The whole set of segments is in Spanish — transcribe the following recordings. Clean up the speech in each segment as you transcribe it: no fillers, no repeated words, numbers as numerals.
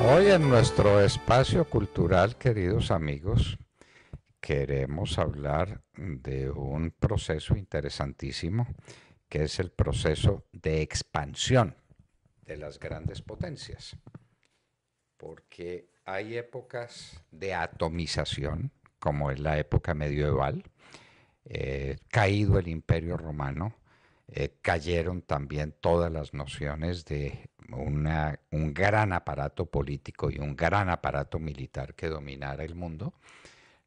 Hoy en nuestro espacio cultural, queridos amigos, queremos hablar de un proceso interesantísimo que es el proceso de expansión de las grandes potencias. Porque hay épocas de atomización, como es la época medieval, caído el Imperio Romano, cayeron también todas las nociones de un gran aparato político y un gran aparato militar que dominara el mundo.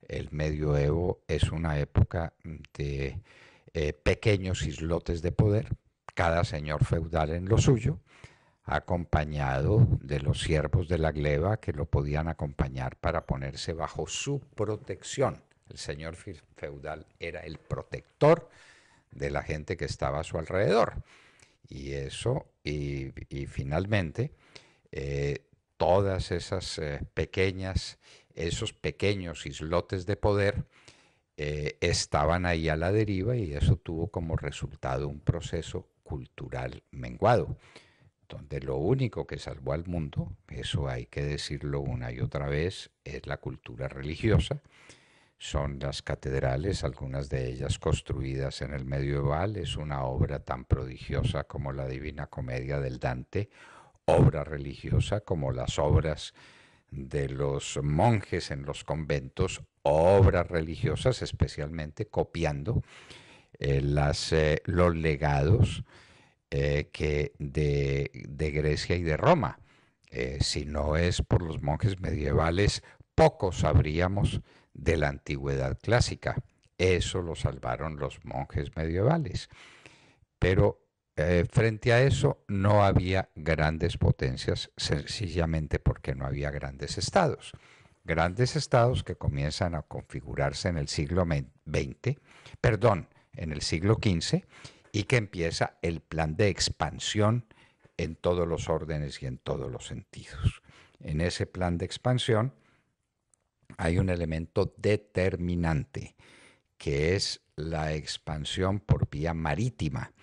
El medioevo es una época de pequeños islotes de poder, cada señor feudal en lo suyo, acompañado de los siervos de la gleba que lo podían acompañar para ponerse bajo su protección. El señor feudal era el protector de la gente que estaba a su alrededor. Y eso, y finalmente, todas esas esos pequeños islotes de poder estaban ahí a la deriva y eso tuvo como resultado un proceso cultural menguado, donde lo único que salvó al mundo, eso hay que decirlo una y otra vez, es la cultura religiosa. Son las catedrales, algunas de ellas construidas en el medieval. Es una obra tan prodigiosa como la Divina Comedia del Dante, obra religiosa como las obras de los monjes en los conventos, obras religiosas, especialmente copiando los legados de Grecia y de Roma. Si no es por los monjes medievales, poco sabríamos de la antigüedad clásica. Eso lo salvaron los monjes medievales. Pero frente a eso no había grandes potencias, sencillamente porque no había grandes estados. Grandes estados que comienzan a configurarse en el siglo XX, perdón, en el siglo XV, y que empieza el plan de expansión en todos los órdenes y en todos los sentidos. En ese plan de expansión hay un elemento determinante, que es la expansión por vía marítima.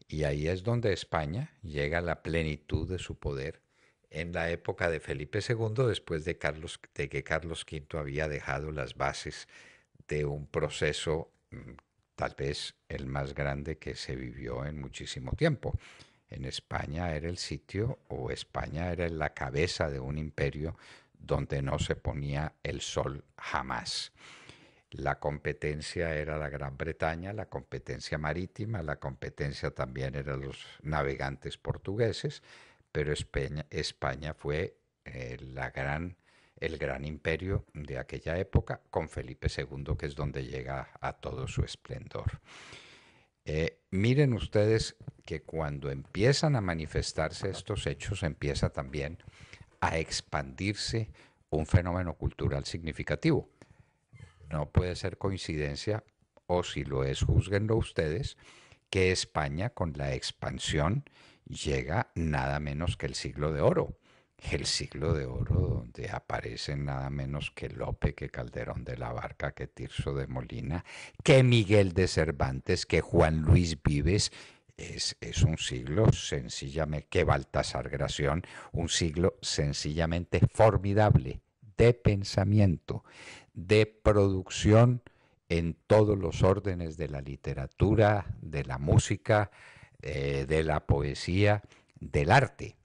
Y ahí es donde España llega a la plenitud de su poder en la época de Felipe II, después de que Carlos V había dejado las bases de un proceso tal vez el más grande que se vivió en muchísimo tiempo. En España era el sitio, o España era la cabeza de un imperio donde no se ponía el sol jamás. La competencia era la Gran Bretaña, la competencia marítima, la competencia también eran los navegantes portugueses, pero España fue el gran imperio de aquella época con Felipe II, que es donde llega a todo su esplendor. Miren ustedes que cuando empiezan a manifestarse estos hechos, empieza también a expandirse un fenómeno cultural significativo. No puede ser coincidencia, o si lo es, júzguenlo ustedes, que España con la expansión llega nada menos que el siglo de oro. El siglo de oro donde aparecen nada menos que Lope, que Calderón de la Barca, que Tirso de Molina, que Miguel de Cervantes, que Juan Luis Vives. Es un siglo sencillamente, que Baltasar Gración, un siglo sencillamente formidable de pensamiento, de producción en todos los órdenes de la literatura, de la música, de la poesía, del arte.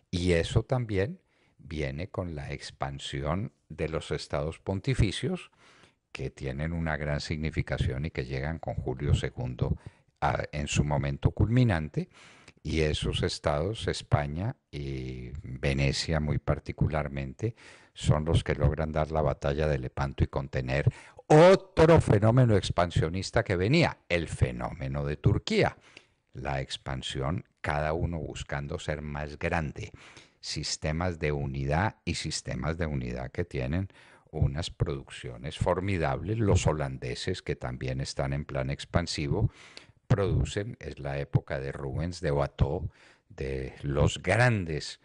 Y eso también viene con la expansión de los estados pontificios, que tienen una gran significación y que llegan con Julio II en su momento culminante. Y esos estados, España y Venecia muy particularmente, son los que logran dar la batalla de Lepanto y contener otro fenómeno expansionista que venía, el fenómeno de Turquía. La expansión, cada uno buscando ser más grande. Sistemas de unidad y sistemas de unidad que tienen unas producciones formidables. Los holandeses, que también están en plan expansivo, producen, es la época de Rubens, de Watteau, de los grandes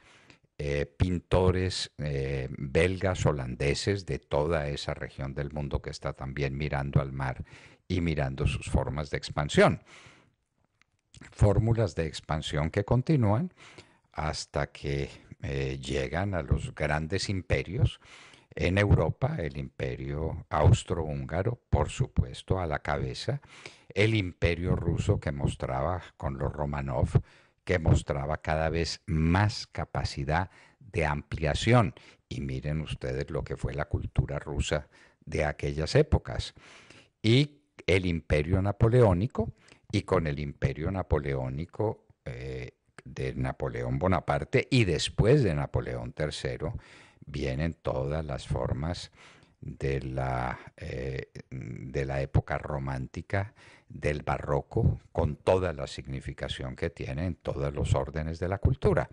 pintores belgas, holandeses, de toda esa región del mundo que está también mirando al mar y mirando sus formas de expansión. Fórmulas de expansión que continúan hasta que llegan a los grandes imperios. En Europa, el imperio austrohúngaro, por supuesto, a la cabeza, el imperio ruso que mostraba con los Romanov, que mostraba cada vez más capacidad de ampliación. Y miren ustedes lo que fue la cultura rusa de aquellas épocas. Y el imperio napoleónico, y con el imperio napoleónico de Napoleón Bonaparte y después de Napoleón III, vienen todas las formas de la época romántica, del barroco, con toda la significación que tiene en todos los órdenes de la cultura.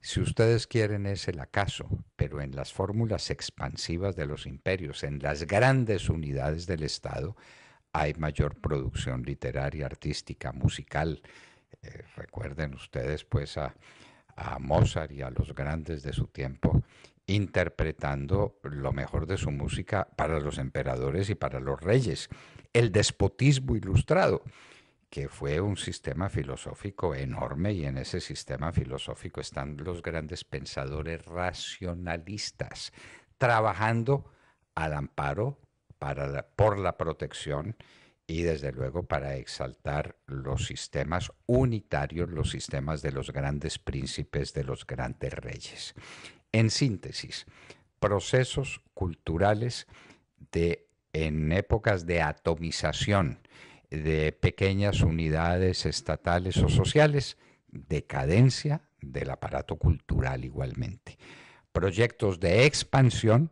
Si ustedes quieren es el acaso, pero en las fórmulas expansivas de los imperios, en las grandes unidades del Estado, hay mayor producción literaria, artística, musical. Recuerden ustedes pues a Mozart y a los grandes de su tiempo interpretando lo mejor de su música para los emperadores y para los reyes. El despotismo ilustrado, que fue un sistema filosófico enorme, y en ese sistema filosófico están los grandes pensadores racionalistas, trabajando al amparo por la protección y desde luego para exaltar los sistemas unitarios, los sistemas de los grandes príncipes, de los grandes reyes. En síntesis, procesos culturales en épocas de atomización de pequeñas unidades estatales o sociales, decadencia del aparato cultural igualmente. Proyectos de expansión,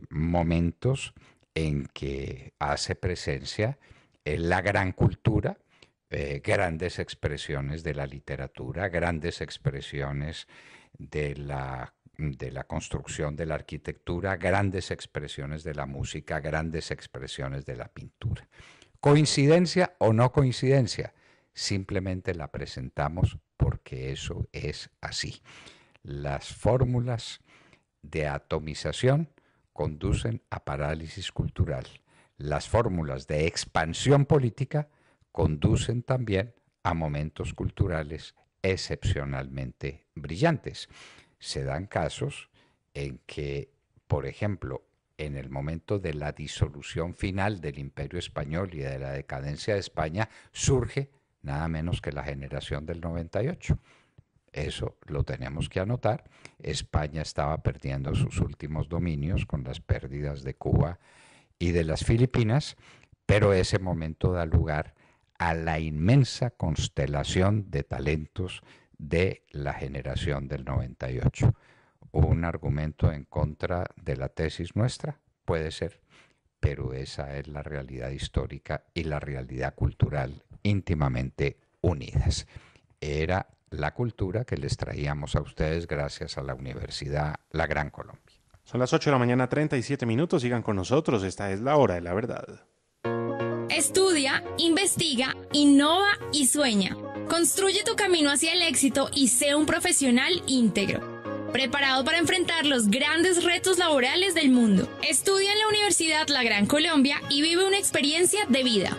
momentos en que hace presencia la gran cultura, grandes expresiones de la literatura, grandes expresiones de la construcción de la arquitectura, grandes expresiones de la música, grandes expresiones de la pintura. ¿Coincidencia o no coincidencia? Simplemente la presentamos porque eso es así. Las fórmulas de atomización conducen a parálisis cultural. Las fórmulas de expansión política conducen también a momentos culturales excepcionalmente brillantes. Se dan casos en que, por ejemplo, en el momento de la disolución final del Imperio Español y de la decadencia de España, surge nada menos que la generación del 98. Eso lo tenemos que anotar. España estaba perdiendo sus últimos dominios con las pérdidas de Cuba y de las Filipinas, pero ese momento da lugar a la inmensa constelación de talentos de la generación del 98. ¿Un argumento en contra de la tesis nuestra? Puede ser, pero esa es la realidad histórica y la realidad cultural íntimamente unidas. Era la cultura que les traíamos a ustedes gracias a la Universidad La Gran Colombia. Son las 8 de la mañana, 37 minutos. Sigan con nosotros. Esta es la hora de la verdad. Estudia, investiga, innova y sueña. Construye tu camino hacia el éxito y sé un profesional íntegro, preparado para enfrentar los grandes retos laborales del mundo. Estudia en la Universidad La Gran Colombia y vive una experiencia de vida.